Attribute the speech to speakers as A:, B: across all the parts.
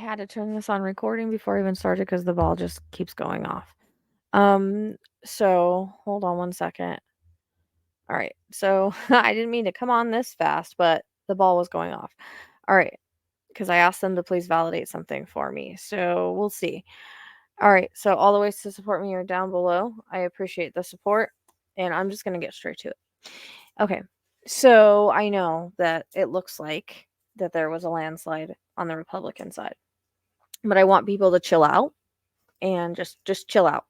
A: had to turn this on recording before I even started because the ball just keeps going off. So hold on one second. All right. So I didn't mean to come on this fast, but the ball was going off. All right. Because I asked them to please validate something for me. So we'll see. All right. So all the ways to support me are down below. I appreciate the support. And I'm just going to get straight to it. Okay. So I know that it looks like that there was a landslide on the Republican side. But I want people to chill out and just chill out.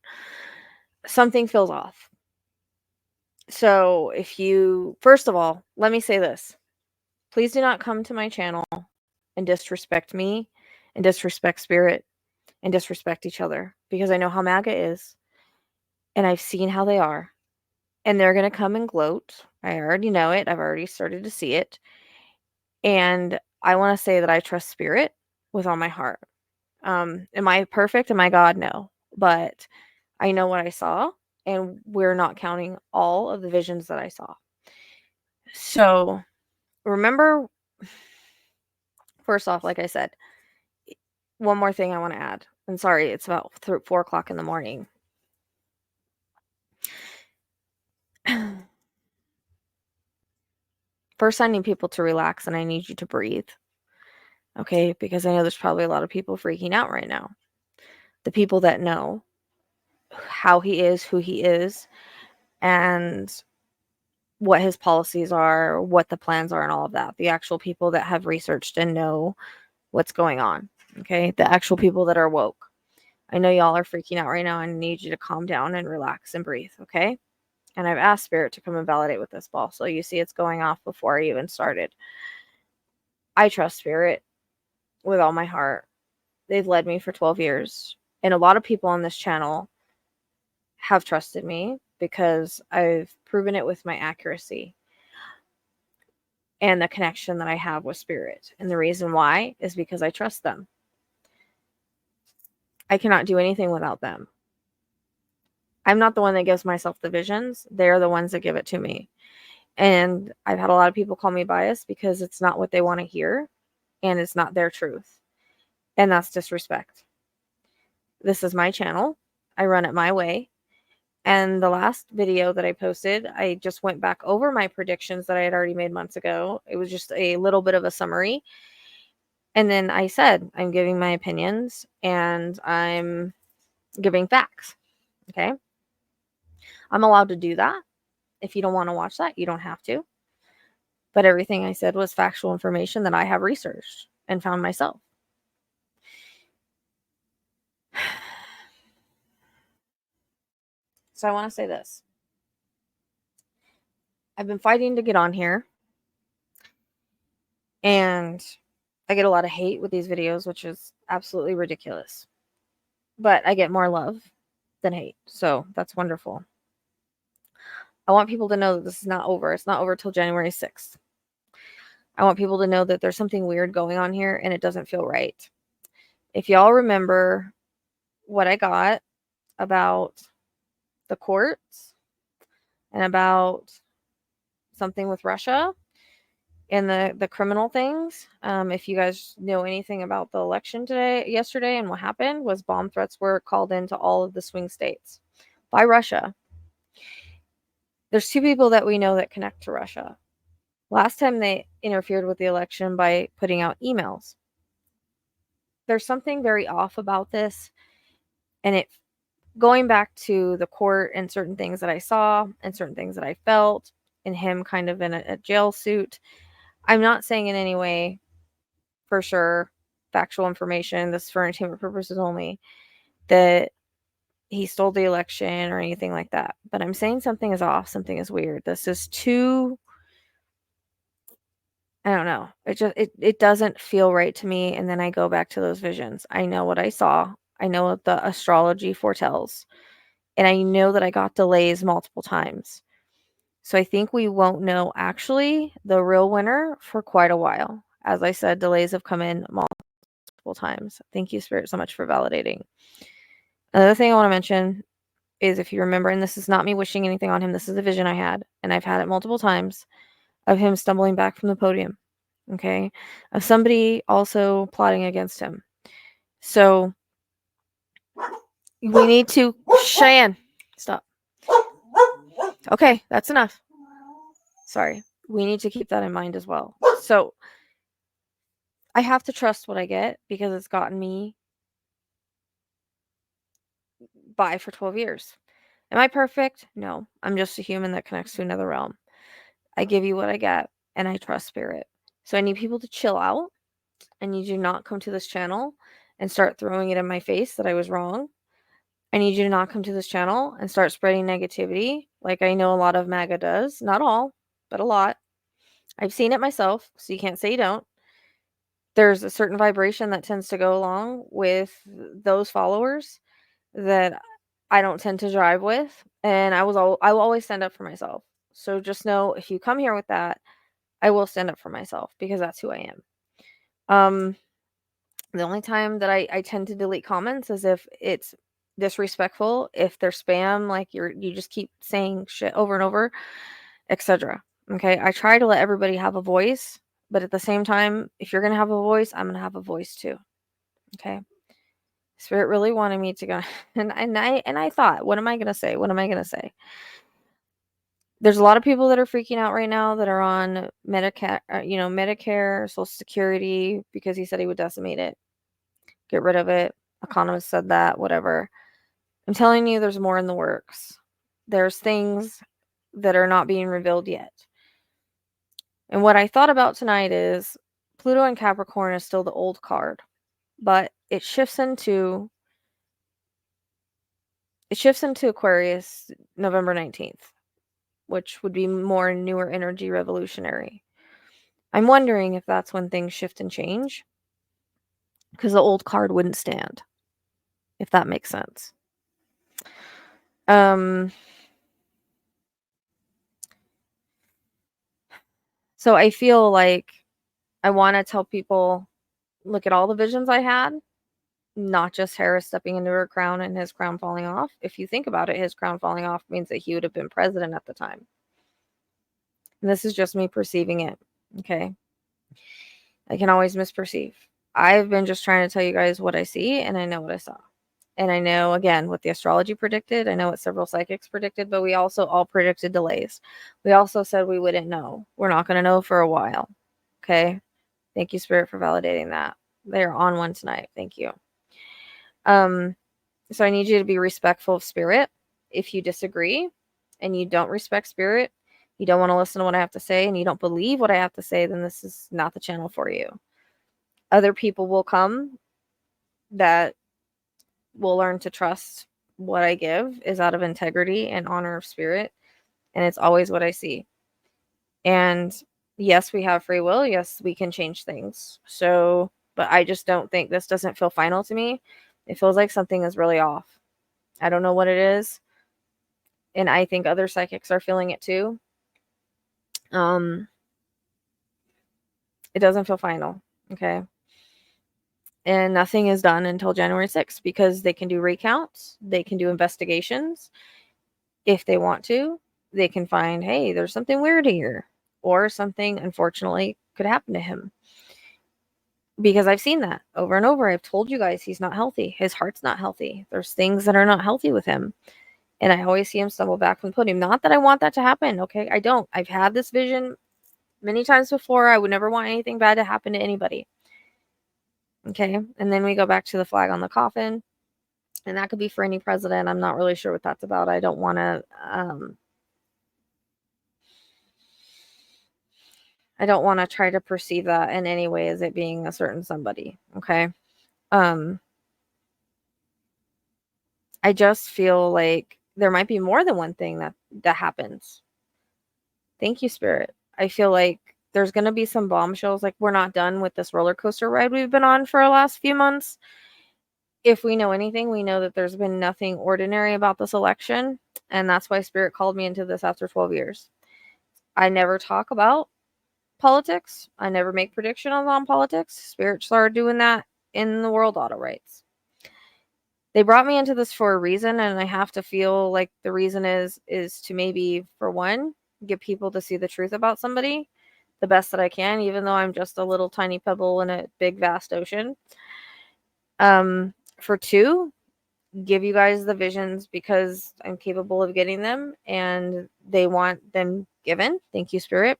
A: Something feels off. So if you, first of all, let me say this. Please do not come to my channel and disrespect me and disrespect Spirit and disrespect each other, because I know how MAGA is and I've seen how they are, and they're going to come and gloat. I already know it. I've already started to see it. And I want to say that I trust Spirit with all my heart. Am I perfect? Am I God? No. But I know what I saw, and we're not counting all of the visions that I saw. So remember, first off, like I said, one more thing I want to add. And sorry, it's about 4 o'clock in the morning. First, I need people to relax, and I need you to breathe. Okay? Because I know there's probably a lot of people freaking out right now. The people that know how he is, who he is, and what his policies are, what the plans are, and all of that. The actual people that have researched and know what's going on. Okay? The actual people that are woke. I know y'all are freaking out right now, and I need you to calm down and relax and breathe. Okay? And I've asked Spirit to come and validate with this ball. So you see it's going off before I even started. I trust Spirit with all my heart. They've led me for 12 years. And a lot of people on this channel have trusted me because I've proven it with my accuracy and the connection that I have with Spirit. And the reason why is because I trust them. I cannot do anything without them. I'm not the one that gives myself the visions. They're the ones that give it to me. And I've had a lot of people call me biased because it's not what they want to hear and it's not their truth. And that's disrespect. This is my channel. I run it my way. And the last video that I posted, I just went back over my predictions that I had already made months ago. It was just a little bit of a summary. And then I said, I'm giving my opinions and I'm giving facts. Okay. I'm allowed to do that. If you don't want to watch that, you don't have to. But everything I said was factual information that I have researched and found myself. So I want to say this. I've been fighting to get on here. And I get a lot of hate with these videos, which is absolutely ridiculous. But I get more love than hate. So that's wonderful. I want people to know that this is not over. It's not over till January 6th. I want people to know that there's something weird going on here and it doesn't feel right. If y'all remember what I got about the courts and about something with Russia and the criminal things, if you guys know anything about the election yesterday, and what happened was bomb threats were called into all of the swing states by Russia. There's two people that we know that connect to Russia. Last time they interfered with the election by putting out emails. There's something very off about this, and it going back to the court and certain things that I saw and certain things that I felt, and him kind of in a jail suit. I'm not saying in any way, for sure, factual information, this is for entertainment purposes only, that he stole the election or anything like that. But I'm saying something is off, something is weird. This is too, I don't know. It doesn't feel right to me. And then I go back to those visions. I know what I saw. I know what the astrology foretells. And I know that I got delays multiple times. So I think we won't know actually the real winner for quite a while. As I said, delays have come in multiple times. Thank you, Spirit, so much for validating. Another thing I want to mention is, if you remember, and this is not me wishing anything on him, this is a vision I had, and I've had it multiple times, of him stumbling back from the podium, okay? Of somebody also plotting against him. So we need to, Cheyenne, stop. Okay, that's enough. Sorry. We need to keep that in mind as well. So I have to trust what I get because it's gotten me by for 12 years. Am I perfect? No. I'm just a human that connects to another realm. I give you what I get, and I trust spirit. So I need people to chill out. I need you to not come to this channel and start throwing it in my face that I was wrong. I need you to not come to this channel and start spreading negativity like I know a lot of MAGA does. Not all, but a lot. I've seen it myself, so you can't say you don't. There's a certain vibration that tends to go along with those followers that I don't tend to drive with, and I will always stand up for myself. So just know if you come here with that, I will stand up for myself because that's who I am. The only time that I tend to delete comments is if it's disrespectful, if they're spam, like you just keep saying shit over and over, etc. Okay, I try to let everybody have a voice, but at the same time, if you're gonna have a voice, I'm gonna have a voice too. Okay. Spirit really wanted me to go, and I thought, what am I gonna say? What am I gonna say? There's a lot of people that are freaking out right now that are on Medicare, Social Security, because he said he would decimate it, get rid of it. Economists said that, whatever. I'm telling you, there's more in the works. There's things that are not being revealed yet. And what I thought about tonight is Pluto and Capricorn is still the old card, but it shifts into Aquarius November 19th, which would be more newer energy revolutionary. I'm wondering if that's when things shift and change, because the old card wouldn't stand, if that makes sense. So I feel like I want to tell people, look at all the visions I had, not just Harris stepping into her crown and his crown falling off. If you think about it, his crown falling off means that he would have been president at the time. And this is just me perceiving it. Okay. I can always misperceive. I've been just trying to tell you guys what I see, and I know what I saw. And I know, again, what the astrology predicted. I know what several psychics predicted, but we also all predicted delays. We also said we wouldn't know. We're not going to know for a while. Okay. Thank you, Spirit, for validating that. They're on one tonight. Thank you. So I need you to be respectful of Spirit. If you disagree and you don't respect Spirit, you don't want to listen to what I have to say, and you don't believe what I have to say, then this is not the channel for you. Other people will come that will learn to trust what I give is out of integrity and honor of Spirit, and it's always what I see. And yes, we have free will. Yes, we can change things. So, but I just don't think, this doesn't feel final to me. It feels like something is really off. I don't know what it is. And I think other psychics are feeling it too. It doesn't feel final. Okay. And nothing is done until January 6th because they can do recounts. They can do investigations. If they want to, they can find, hey, there's something weird here. Or something, unfortunately, could happen to him. Because I've seen that over and over. I've told you guys he's not healthy. His heart's not healthy. There's things that are not healthy with him. And I always see him stumble back from the podium. Not that I want that to happen. Okay. I don't. I've had this vision many times before. I would never want anything bad to happen to anybody. Okay. And then we go back to the flag on the coffin. And that could be for any president. I'm not really sure what that's about. I don't want to try to perceive that in any way as it being a certain somebody. Okay. I just feel like there might be more than one thing that happens. Thank you, Spirit. I feel like there's going to be some bombshells. Like, we're not done with this roller coaster ride we've been on for the last few months. If we know anything, we know that there's been nothing ordinary about this election. And that's why Spirit called me into this after 12 years. I never talk about politics. I never make predictions on politics. Spirit started doing that in the world Autowrites. They brought me into this for a reason, and I have to feel like the reason is to maybe, for one, get people to see the truth about somebody the best that I can, even though I'm just a little tiny pebble in a big vast ocean. For 2, give you guys the visions because I'm capable of getting them and they want them given. Thank you, Spirit.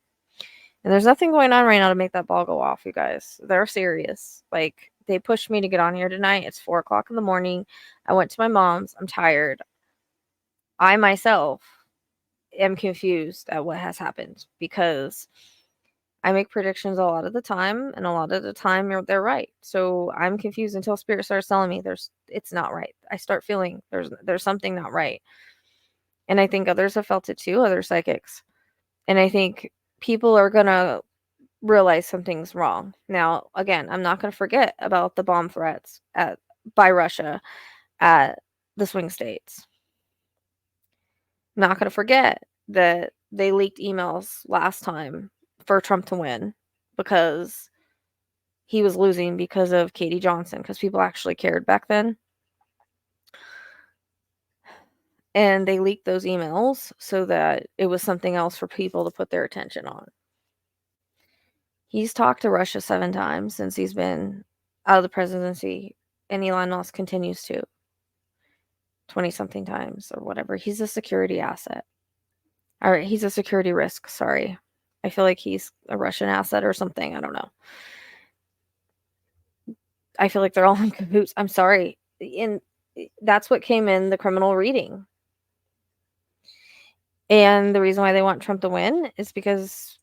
A: And there's nothing going on right now to make that ball go off, you guys. They're serious. Like, they pushed me to get on here tonight. It's 4 o'clock in the morning. I went to my mom's. I'm tired. I myself am confused at what has happened because I make predictions a lot of the time, and a lot of the time they're right. So I'm confused until Spirit starts telling me it's not right. I start feeling there's something not right. And I think others have felt it too, other psychics. And I think people are gonna realize something's wrong. Now, again, I'm not gonna forget about the bomb threats by Russia at the swing states. I'm not gonna forget that they leaked emails last time for Trump to win because he was losing because of Katie Johnson, because people actually cared back then. And they leaked those emails so that it was something else for people to put their attention on. He's talked to Russia 7 times since he's been out of the presidency, and Elon Musk continues to. 20-something times or whatever. He's a security asset. All right, he's a security risk, sorry. I feel like he's a Russian asset or something, I don't know. I feel like they're all in cahoots. I'm sorry. And that's what came in the criminal reading. And the reason why they want Trump to win is because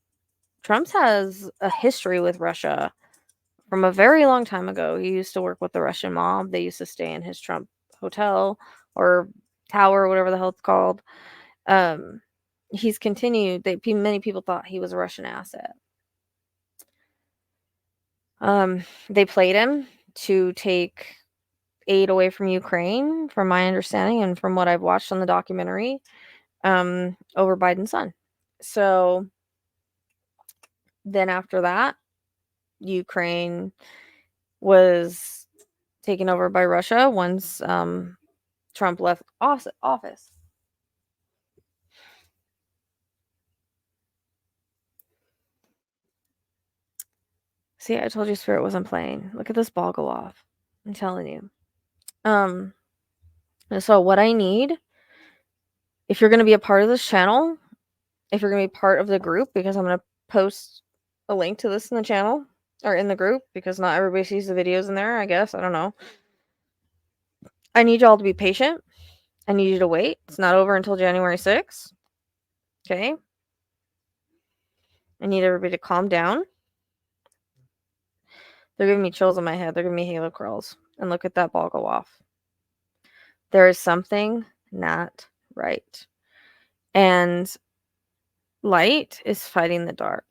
A: Trump has a history with Russia from a very long time ago. He used to work with the Russian mob. They used to stay in his Trump hotel or tower, whatever the hell it's called. He's continued. Many people thought he was a Russian asset. They played him to take aid away from Ukraine, from my understanding and from what I've watched on the documentary, over Biden's son. So then after that, Ukraine was taken over by Russia once Trump left office. See, I told you Spirit wasn't playing. Look at this ball go off. I'm telling you. So what I need, if you're going to be a part of this channel, if you're going to be part of the group, because I'm going to post a link to this in the channel or in the group, because not everybody sees the videos in there, I guess. I don't know. I need y'all to be patient. I need you to wait. It's not over until January 6th. Okay? I need everybody to calm down. They're giving me chills on my head. They're giving me halo curls. And look at that ball go off. There is something not right. And light is fighting the dark.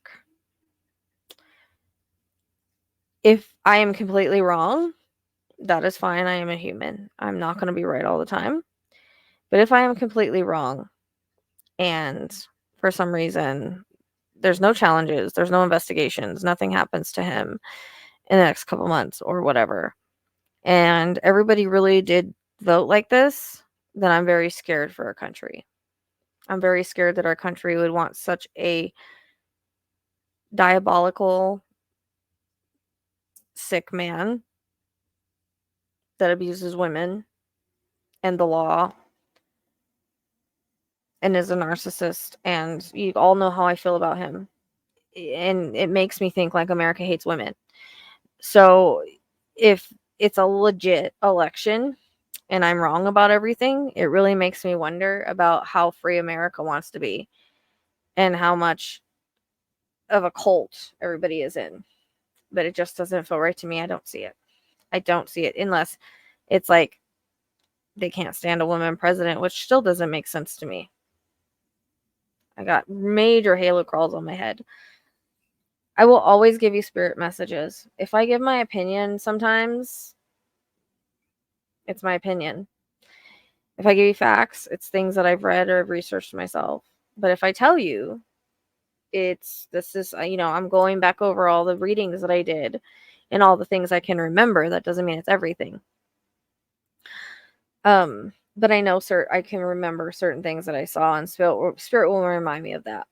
A: If I am completely wrong, that is fine. I am a human. I'm not going to be right all the time. But if I am completely wrong and for some reason there's no challenges, there's no investigations, nothing happens to him in the next couple months or whatever, and everybody really did vote like this, then I'm very scared for our country. I'm very scared that our country would want such a diabolical, sick man that abuses women and the law and is a narcissist, and you all know how I feel about him. And it makes me think like America hates women. So if it's a legit election and I'm wrong about everything, it really makes me wonder about how free America wants to be and how much of a cult everybody is in. But it just doesn't feel right to me. I don't see it. I don't see it unless it's like they can't stand a woman president, which still doesn't make sense to me. I got major halo crawls on my head. I will always give you spirit messages. If I give my opinion sometimes, it's my opinion. If I give you facts, it's things that I've read or I've researched myself. But if I tell you, I'm going back over all the readings that I did and all the things I can remember. That doesn't mean it's everything. But I know I can remember certain things that I saw, and spirit will remind me of that.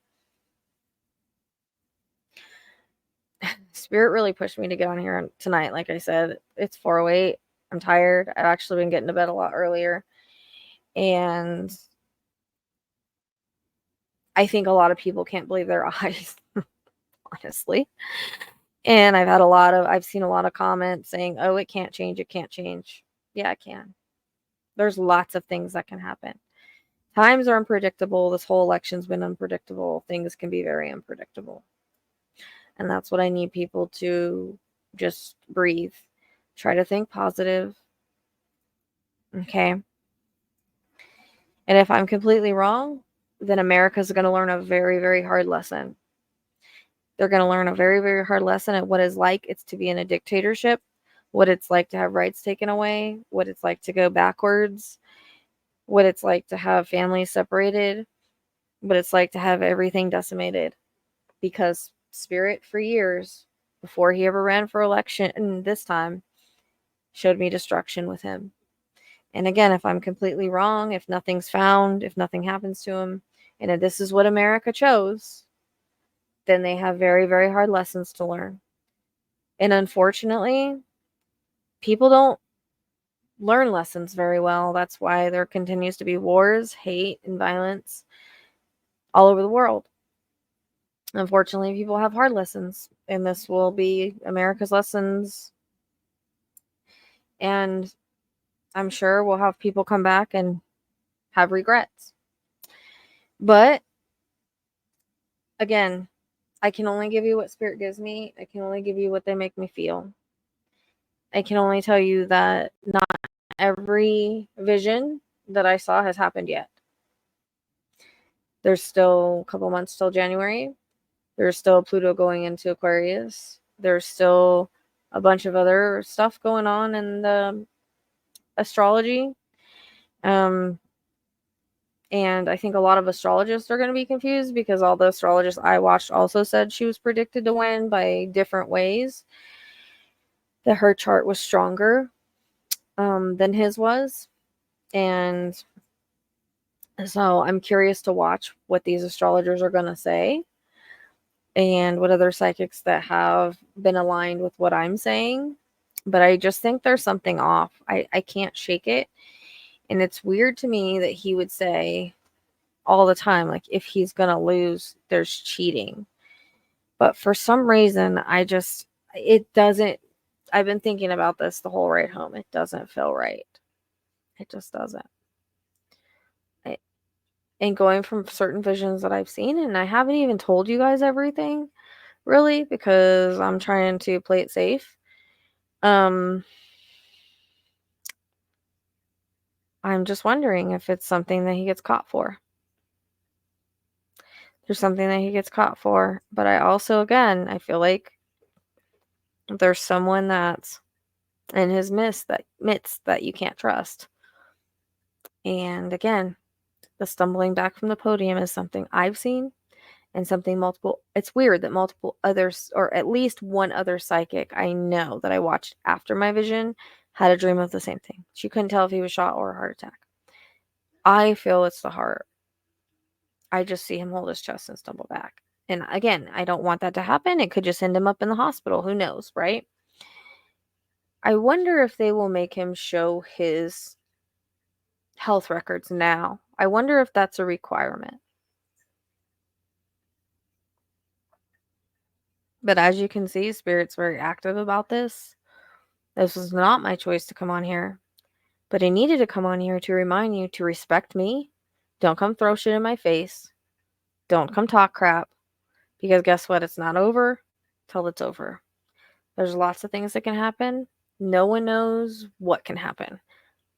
A: Spirit really pushed me to get on here tonight. Like I said, it's 4:08. I'm tired. I've actually been getting to bed a lot earlier. And I think a lot of people can't believe their eyes, honestly. And I've seen a lot of comments saying, oh, it can't change. It can't change. Yeah, it can. There's lots of things that can happen. Times are unpredictable. This whole election's been unpredictable. Things can be very unpredictable. And that's what I need people to just breathe. Try to think positive. Okay. And if I'm completely wrong, then America's going to learn a very, very hard lesson. They're going to learn a very, very hard lesson at what it's to be in a dictatorship, what it's like to have rights taken away, what it's like to go backwards, what it's like to have families separated, what it's like to have everything decimated. Because Spirit, for years, before he ever ran for election, and this time, showed me destruction with him. And again, if I'm completely wrong, if nothing's found, if nothing happens to him, and if this is what America chose, then they have very, very hard lessons to learn. And unfortunately, people don't learn lessons very well. That's why there continues to be wars, hate, and violence all over the world. Unfortunately, people have hard lessons, and this will be America's lessons. And I'm sure we'll have people come back and have regrets. But again, I can only give you what Spirit gives me. I can only give you what they make me feel. I can only tell you that not every vision that I saw has happened yet. There's still a couple months till January. There's still Pluto going into Aquarius. There's still a bunch of other stuff going on in the astrology. And I think a lot of astrologists are going to be confused because all the astrologists I watched also said she was predicted to win by different ways. That her chart was stronger than his was. And so I'm curious to watch what these astrologers are going to say and what other psychics that have been aligned with what I'm saying. But I just think there's something off. I can't shake it. And it's weird to me that he would say all the time, like, if he's going to lose, there's cheating. But for some reason, it doesn't. I've been thinking about this the whole ride home. It doesn't feel right. It just doesn't. And going from certain visions that I've seen, and I haven't even told you guys everything, really, because I'm trying to play it safe. I'm just wondering if it's something that he gets caught for. There's something that he gets caught for. But I also, again, I feel like there's someone that's in his midst that you can't trust. And again, the stumbling back from the podium is something I've seen and something it's weird that multiple others, or at least one other psychic I know that I watched after my vision, had a dream of the same thing. She couldn't tell if he was shot or a heart attack. I feel it's the heart. I just see him hold his chest and stumble back. And again, I don't want that to happen. It could just end him up in the hospital. Who knows, right? I wonder if they will make him show his health records now. I wonder if that's a requirement. But as you can see, Spirit's very active about this. This was not my choice to come on here. But I needed to come on here to remind you to respect me. Don't come throw shit in my face. Don't come talk crap. Because guess what? It's not over till it's over. There's lots of things that can happen. No one knows what can happen.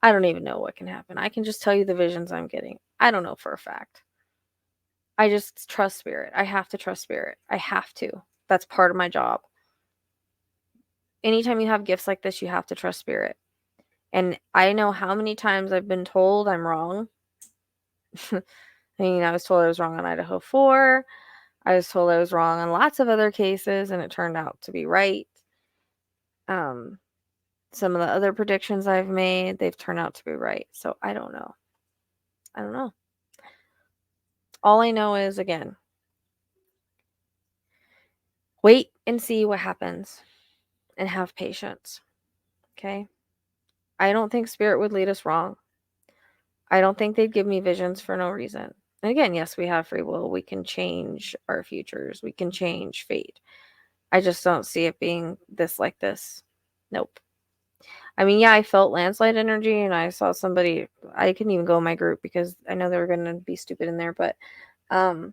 A: I don't even know what can happen. I can just tell you the visions I'm getting. I don't know for a fact. I just trust Spirit. I have to trust Spirit. I have to. That's part of my job. Anytime you have gifts like this, you have to trust Spirit. And I know how many times I've been told I'm wrong. I mean, I was told I was wrong on Idaho 4. I was told I was wrong on lots of other cases, and it turned out to be right. Some of the other predictions I've made, they've turned out to be right. So I don't know. I don't know. All I know is, again, wait and see what happens and have patience. Okay? I don't think spirit would lead us wrong. I don't think they'd give me visions for no reason. And again, yes, we have free will. We can change our futures. We can change fate. I just don't see it being this like this. Nope. I mean, yeah, I felt landslide energy and I saw somebody, I couldn't even go in my group because I know they were going to be stupid in there, but I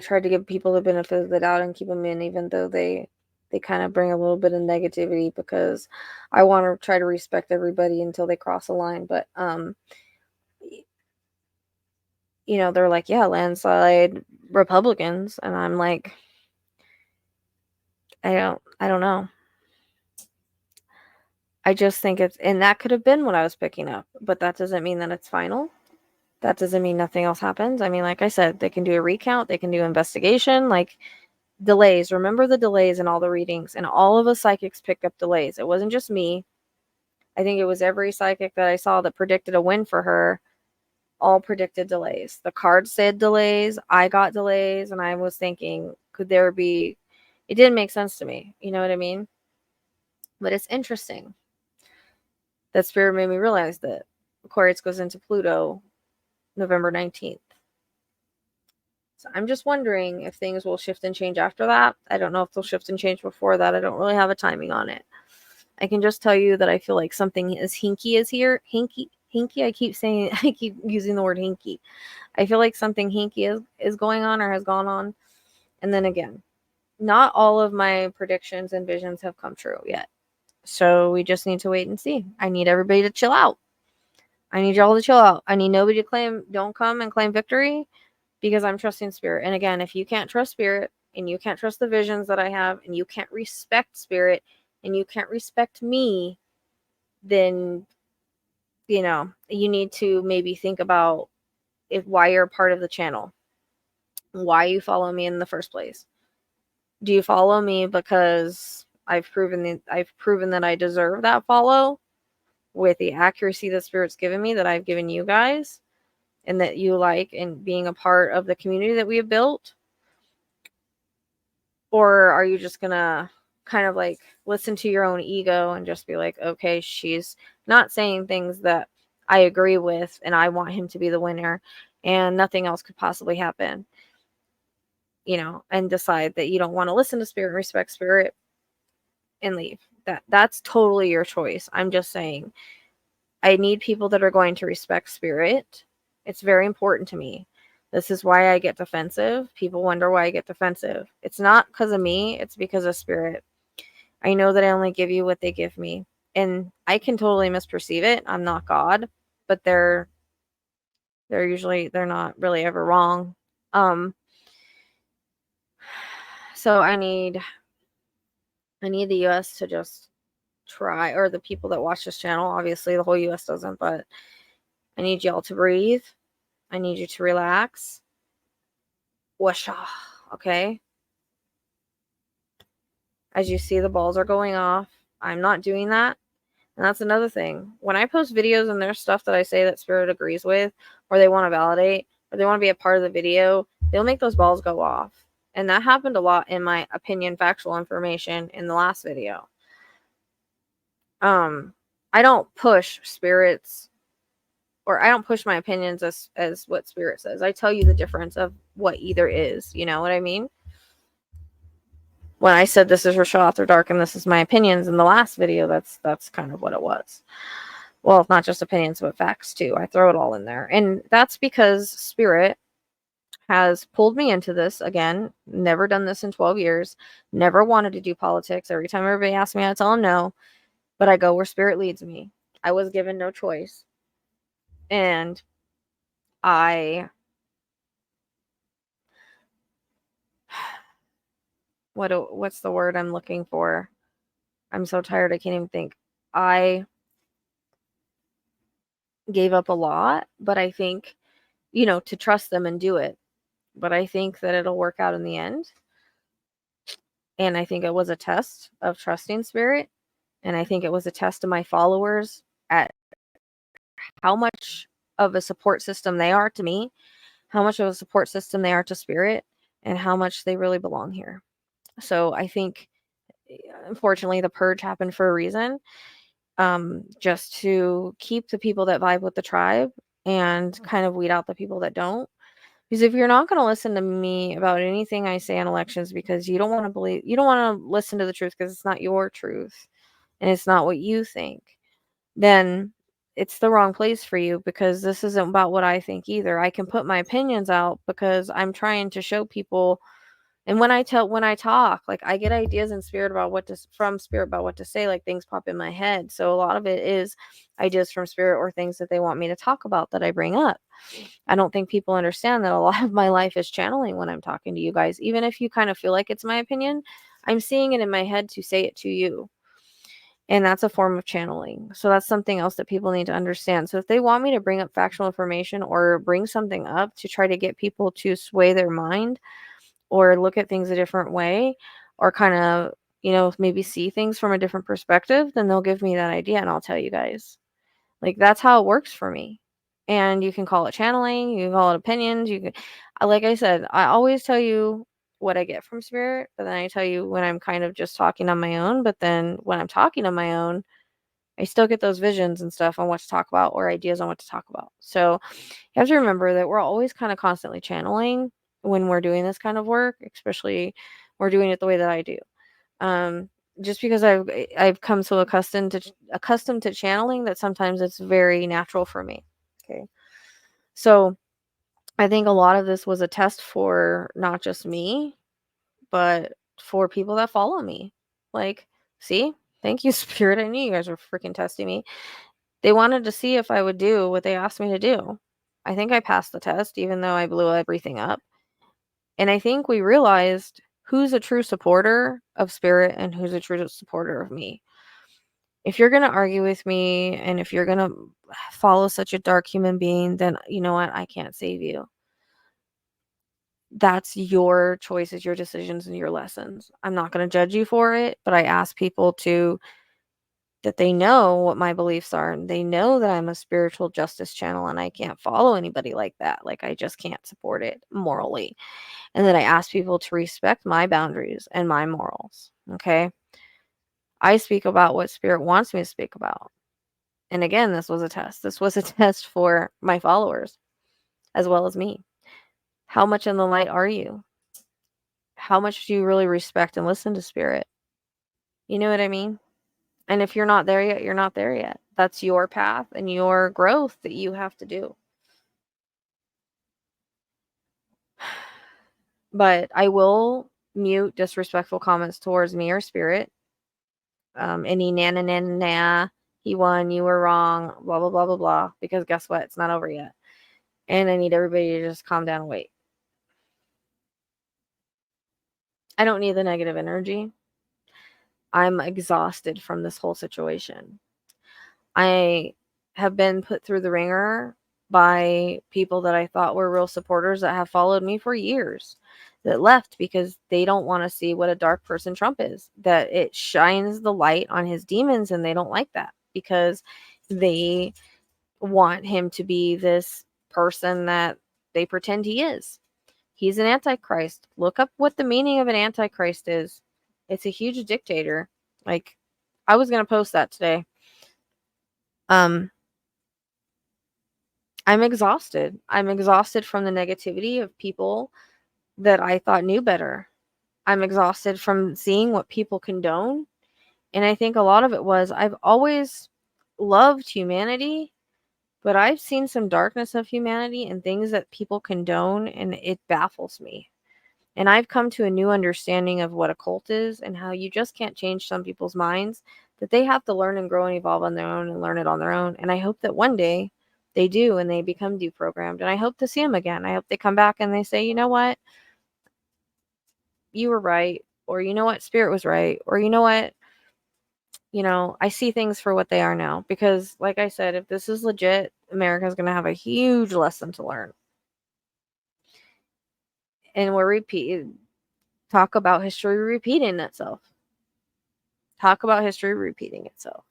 A: tried to give people the benefit of the doubt and keep them in, even though they kind of bring a little bit of negativity, because I want to try to respect everybody until they cross a line. But you know, they're like, yeah, landslide Republicans, and I'm like, I don't know. I just think it's, and that could have been what I was picking up, but that doesn't mean that it's final. That doesn't mean nothing else happens. I mean, like I said, they can do a recount, they can do investigation, like delays. Remember the delays in all the readings, and all of us psychics picked up delays. It wasn't just me. I think it was every psychic that I saw that predicted a win for her, all predicted delays. The cards said delays, I got delays, and I was thinking, could there be, it didn't make sense to me. You know what I mean? But it's interesting that Spirit made me realize that Aquarius goes into Pluto November 19th. So I'm just wondering if things will shift and change after that. I don't know if they'll shift and change before that. I don't really have a timing on it. I can just tell you that I feel like something as hinky is here. Hinky. I keep saying, I keep using the word hinky. I feel like something hinky is going on or has gone on. And then again, not all of my predictions and visions have come true yet. So we just need to wait and see. I need everybody to chill out. I need y'all to chill out. I need nobody to don't come and claim victory, because I'm trusting Spirit. And again, if you can't trust Spirit and you can't trust the visions that I have and you can't respect Spirit and you can't respect me, then, you know, you need to maybe think about why you're a part of the channel, why you follow me in the first place. Do you follow me because I've proven that I deserve that follow with the accuracy that Spirit's given me, that I've given you guys, and that you like, and being a part of the community that we have built? Or are you just gonna kind of like listen to your own ego and just be like, okay, she's not saying things that I agree with and I want him to be the winner and nothing else could possibly happen, you know, and decide that you don't want to listen to Spirit, respect Spirit, and leave. That's totally your choice. I'm just saying, I need people that are going to respect Spirit. It's very important to me. This is why I get defensive. People wonder why I get defensive. It's not because of me. It's because of Spirit. I know that I only give you what they give me. And I can totally misperceive it. I'm not God. But they're not really ever wrong. So I need the US to just try, or the people that watch this channel. Obviously, the whole US doesn't, but I need y'all to breathe. I need you to relax. Washa, okay? As you see, the balls are going off. I'm not doing that. And that's another thing. When I post videos and there's stuff that I say that Spirit agrees with, or they want to validate, or they want to be a part of the video, they'll make those balls go off. And that happened a lot in my opinion, factual information in the last video. I don't push Spirits, or I don't push my opinions as what Spirit says. I tell you the difference of what either is. You know what I mean? When I said this is Rachelle After Dark and this is my opinions in the last video, that's kind of what it was. Well, not just opinions, but facts too. I throw it all in there. And that's because Spirit has pulled me into this again. Never done this in 12 years. Never wanted to do politics. Every time everybody asks me, I tell them no. But I go where Spirit leads me. I was given no choice. And what's the word I'm looking for? I'm so tired I can't even think. I gave up a lot, but I think, you know, to trust them and do it. But I think that it'll work out in the end. And I think it was a test of trusting Spirit. And I think it was a test of my followers at how much of a support system they are to me, how much of a support system they are to Spirit, and how much they really belong here. So I think, unfortunately, the purge happened for a reason. just to keep the people that vibe with the tribe and kind of weed out the people that don't. Because if you're not going to listen to me about anything I say on elections because you don't want to believe, you don't want to listen to the truth because it's not your truth and it's not what you think, then it's the wrong place for you, because this isn't about what I think either. I can put my opinions out because I'm trying to show people. And when I talk, like, I get ideas in spirit about from spirit about what to say, like things pop in my head. So a lot of it is ideas from spirit or things that they want me to talk about that I bring up. I don't think people understand that a lot of my life is channeling when I'm talking to you guys. Even if you kind of feel like it's my opinion, I'm seeing it in my head to say it to you. And that's a form of channeling. So that's something else that people need to understand. So if they want me to bring up factual information or bring something up to try to get people to sway their mind or look at things a different way, or kind of, maybe see things from a different perspective, then they'll give me that idea and I'll tell you guys. Like, that's how it works for me. And you can call it channeling, you can call it opinions, you can, like I said, I always tell you what I get from spirit, but then I tell you when I'm kind of just talking on my own. But then when I'm talking on my own, I still get those visions and stuff on what to talk about or ideas on what to talk about. So you have to remember that we're always kind of constantly channeling when we're doing this kind of work, especially we're doing it the way that I do. Um, just because I've come so accustomed to channeling that sometimes it's very natural for me. Okay. So I think a lot of this was a test for not just me, but for people that follow me. Like, see, thank you, Spirit. I knew you guys were freaking testing me. They wanted to see if I would do what they asked me to do. I think I passed the test, even though I blew everything up. And I think we realized who's a true supporter of Spirit and who's a true supporter of me. If you're going to argue with me and if you're going to follow such a dark human being, then you know what? I can't save you. That's your choices, your decisions, and your lessons. I'm not going to judge you for it, but I ask people that they know what my beliefs are, and they know that I'm a spiritual justice channel and I can't follow anybody like that. Like, I just can't support it morally. And then I ask people to respect my boundaries and my morals. Okay. I speak about what spirit wants me to speak about. And again, this was a test. This was a test for my followers as well as me. How much in the light are you? How much do you really respect and listen to spirit? You know what I mean? And if you're not there yet, you're not there yet. That's your path and your growth that you have to do. But I will mute disrespectful comments towards me or spirit. Any na, he won, you were wrong, blah, blah, blah, blah, blah. Because guess what? It's not over yet. And I need everybody to just calm down and wait. I don't need the negative energy. I'm exhausted from this whole situation. I have been put through the ringer by people that I thought were real supporters that have followed me for years, that left because they don't want to see what a dark person Trump is, that it shines the light on his demons, and they don't like that because they want him to be this person that they pretend he is. He's an antichrist. Look up what the meaning of an antichrist is. It's a huge dictator. Like, I was going to post that today. I'm exhausted. I'm exhausted from the negativity of people that I thought knew better. I'm exhausted from seeing what people condone. And I think a lot of it was, I've always loved humanity, but I've seen some darkness of humanity and things that people condone, and it baffles me. And I've come to a new understanding of what a cult is and how you just can't change some people's minds, that they have to learn and grow and evolve on their own and learn it on their own. And I hope that one day they do and they become deprogrammed. And I hope to see them again. I hope they come back and they say, you know what? You were right. Or you know what? Spirit was right. Or you know what? I see things for what they are now. Because, like I said, if this is legit, America's going to have a huge lesson to learn. And talk about history repeating itself. Talk about history repeating itself.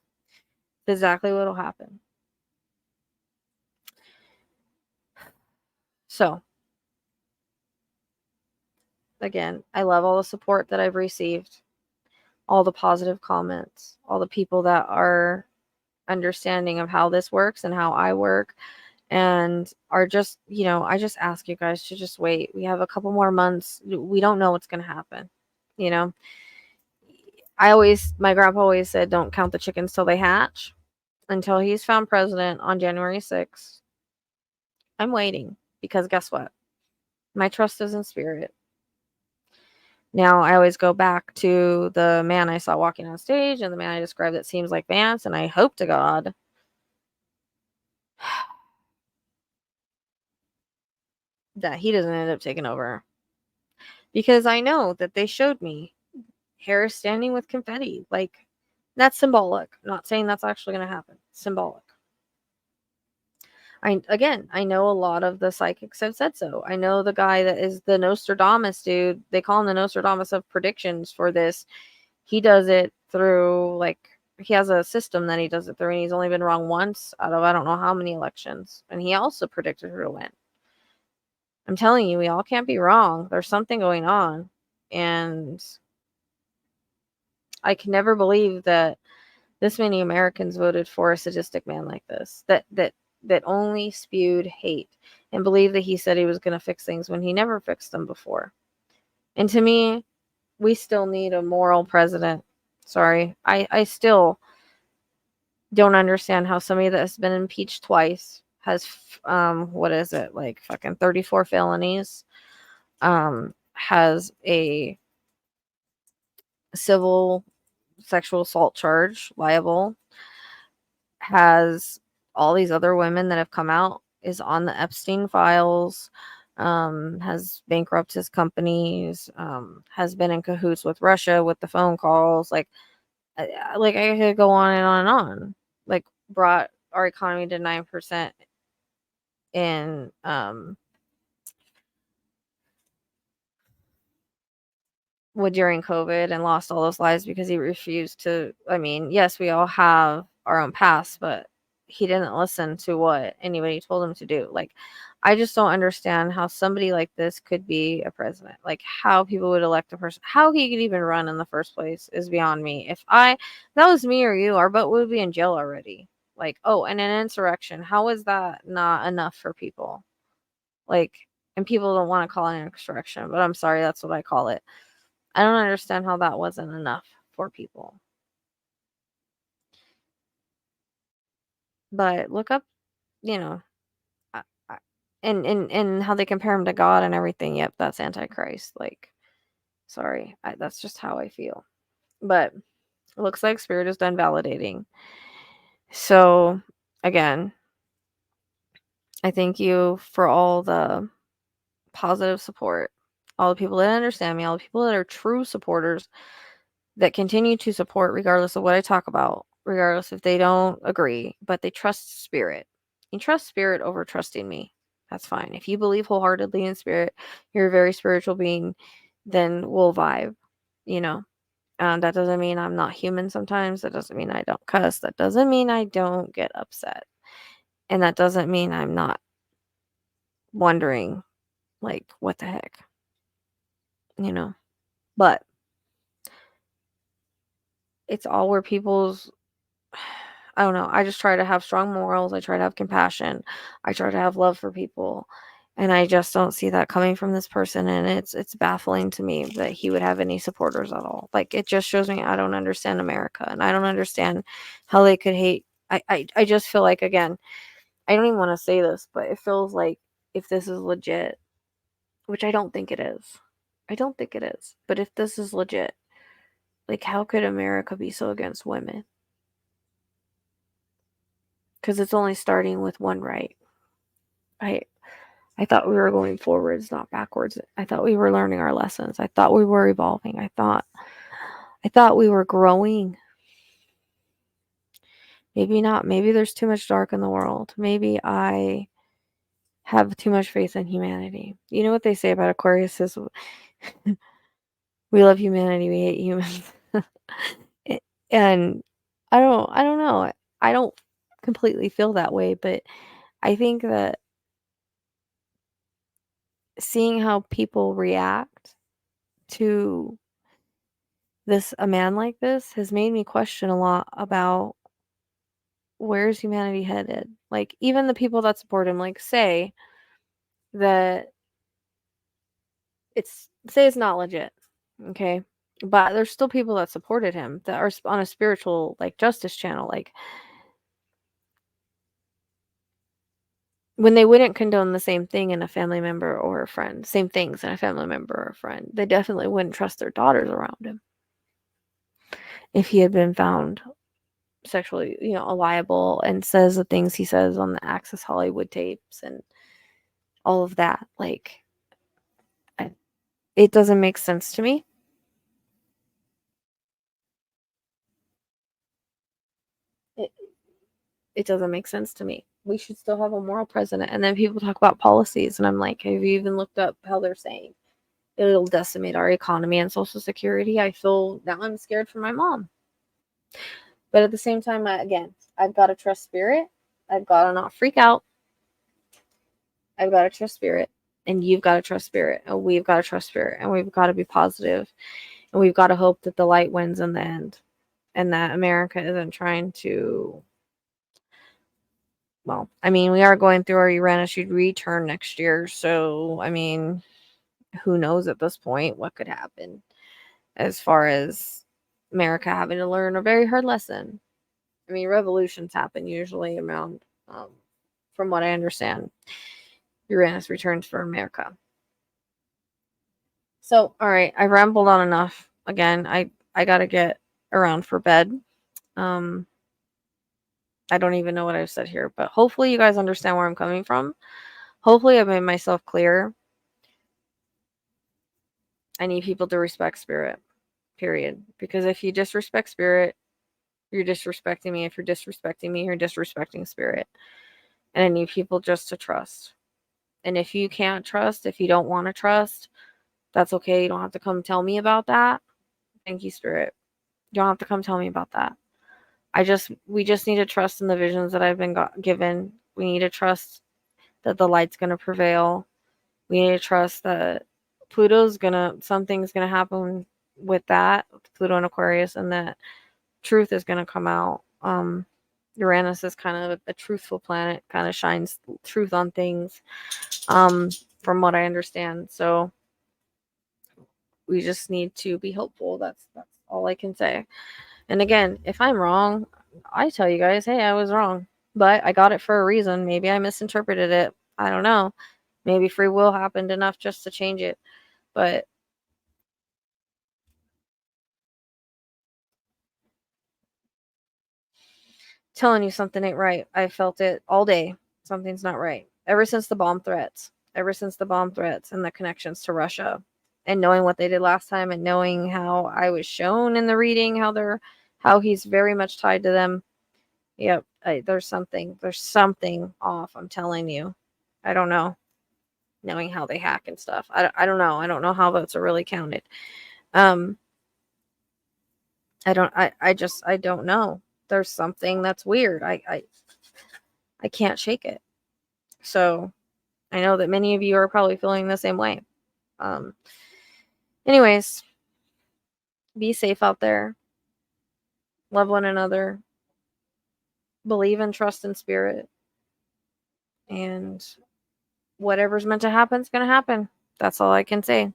A: That's exactly what will happen. So, again, I love all the support that I've received, all the positive comments, all the people that are understanding of how this works and how I work, and are just, I just ask you guys to just wait. We have a couple more months. We don't know what's going to happen. You know, my grandpa always said, don't count the chickens till they hatch. Until he's found president on January 6th, I'm waiting, because guess what? My trust is in spirit. Now, I always go back to the man I saw walking on stage and the man I described that seems like Vance, and I hope to God that he doesn't end up taking over. Because I know that they showed me Harris standing with confetti. Like, that's symbolic. Not saying that's actually going to happen. Symbolic. I know a lot of the psychics have said so. I know the guy that is the Nostradamus dude. They call him the Nostradamus of predictions for this. He does it through, like, he has a system that he does it through, and he's only been wrong once out of I don't know how many elections. And he also predicted who to win. I'm telling you, we all can't be wrong. There's something going on. And I can never believe that this many Americans voted for a sadistic man like this, that only spewed hate and believed that he said he was going to fix things when he never fixed them before. And to me, we still need a moral president. Sorry. I still don't understand how somebody that has been impeached twice has, what is it, like fucking 34 felonies, has a civil sexual assault charge, liable, has all these other women that have come out, is on the Epstein files, has bankrupted his companies, has been in cahoots with Russia with the phone calls. Like I could go on and on and on. Like, brought our economy to 9% in during COVID, and lost all those lives because he refused to. I mean, yes, we all have our own past, but he didn't listen to what anybody told him to do. Like, I just don't understand how somebody like this could be a president. Like, how people would elect a person, how he could even run in the first place is beyond me. If that was me or you, our butt would be in jail already. Like, oh, and an insurrection. How is that not enough for people? Like, and people don't want to call it an insurrection, but I'm sorry, that's what I call it. I don't understand how that wasn't enough for people. But look up, you know, I, I, and how they compare him to God and everything. Yep, that's Antichrist. Like, sorry, that's just how I feel. But it looks like Spirit is done validating. So, again, I thank you for all the positive support, all the people that understand me, all the people that are true supporters, that continue to support regardless of what I talk about, regardless if they don't agree, but they trust Spirit. You trust Spirit over trusting me. That's fine. If you believe wholeheartedly in Spirit, you're a very spiritual being, then we'll vibe, you know. That doesn't mean I'm not human sometimes. That doesn't mean I don't cuss. That doesn't mean I don't get upset. And that doesn't mean I'm not wondering, like, what the heck, you know. But it's all where people's, I don't know. I just try to have strong morals. I try to have compassion. I try to have love for people. And I just don't see that coming from this person. And it's baffling to me that he would have any supporters at all. Like, it just shows me I don't understand America. And I don't understand how they could hate. I just feel like, again, I don't even want to say this, but it feels like if this is legit, which I don't think it is. I don't think it is. But if this is legit, like, how could America be so against women? Because it's only starting with one right. I I thought we were going forwards, not backwards. I thought we were learning our lessons. I thought we were evolving. I thought we were growing. Maybe not. Maybe there's too much dark in the world. Maybe I have too much faith in humanity. You know what they say about Aquarius is we love humanity, we hate humans. And I don't know. I don't completely feel that way, but I think that seeing how people react to a man like this has made me question a lot about where's humanity headed? Like, even the people that support him, like, say it's not legit, okay? But there's still people that supported him that are on a spiritual, like, justice channel, like, when they wouldn't condone the same thing in a family member or a friend, same things in a family member or a friend, they definitely wouldn't trust their daughters around him if he had been found sexually, liable and says the things he says on the Access Hollywood tapes and all of that. Like, it doesn't make sense to me. It, it doesn't make sense to me. We should still have a moral president. And then people talk about policies, and I'm like, have you even looked up how they're saying it'll decimate our economy and Social Security? I feel now I'm scared for my mom. But at the same time, again, I've got to trust spirit. I've got to not freak out. I've got to trust spirit. And you've got to trust spirit. And we've got to trust spirit. And we've got to be positive. And we've got to hope that the light wins in the end. And that America isn't trying to. Well, I mean, we are going through our Uranus return next year. So, I mean, who knows at this point what could happen as far as America having to learn a very hard lesson. I mean, revolutions happen usually around, from what I understand, Uranus returns for America. So, all right, I rambled on enough. Again, I gotta get around for bed. I don't even know what I've said here, but hopefully you guys understand where I'm coming from. Hopefully I made myself clear. I need people to respect spirit, period. Because if you disrespect spirit, you're disrespecting me. If you're disrespecting me, you're disrespecting spirit. And I need people just to trust. And if you can't trust, if you don't want to trust, that's okay. You don't have to come tell me about that. Thank you, spirit. You don't have to come tell me about that. We just need to trust in the visions that I've been given. We need to trust that the light's going to prevail. We need to trust that something's going to happen with that, with Pluto and Aquarius, and that truth is going to come out. Uranus is kind of a truthful planet, kind of shines truth on things, from what I understand. So we just need to be hopeful. That's all I can say. And again, if I'm wrong, I tell you guys, hey, I was wrong. But I got it for a reason. Maybe I misinterpreted it. I don't know. Maybe free will happened enough just to change it. But telling you something ain't right. I felt it all day. Something's not right. Ever since the bomb threats. Ever since the bomb threats and the connections to Russia. And knowing what they did last time and knowing how I was shown in the reading how he's very much tied to them. Yep, there's something off. I'm telling you. I don't know. Knowing how they hack and stuff. I don't know. I don't know how votes are really counted. Um, I don't know. There's something that's weird. I can't shake it. So I know that many of you are probably feeling the same way. Um, anyways, be safe out there. Love one another. Believe and trust in spirit. And whatever's meant to happen is going to happen. That's all I can say.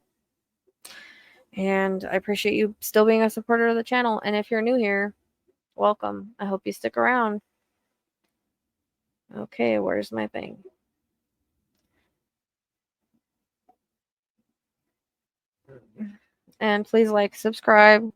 A: And I appreciate you still being a supporter of the channel. And if you're new here, welcome. I hope you stick around. Okay, where's my thing? And please like, subscribe,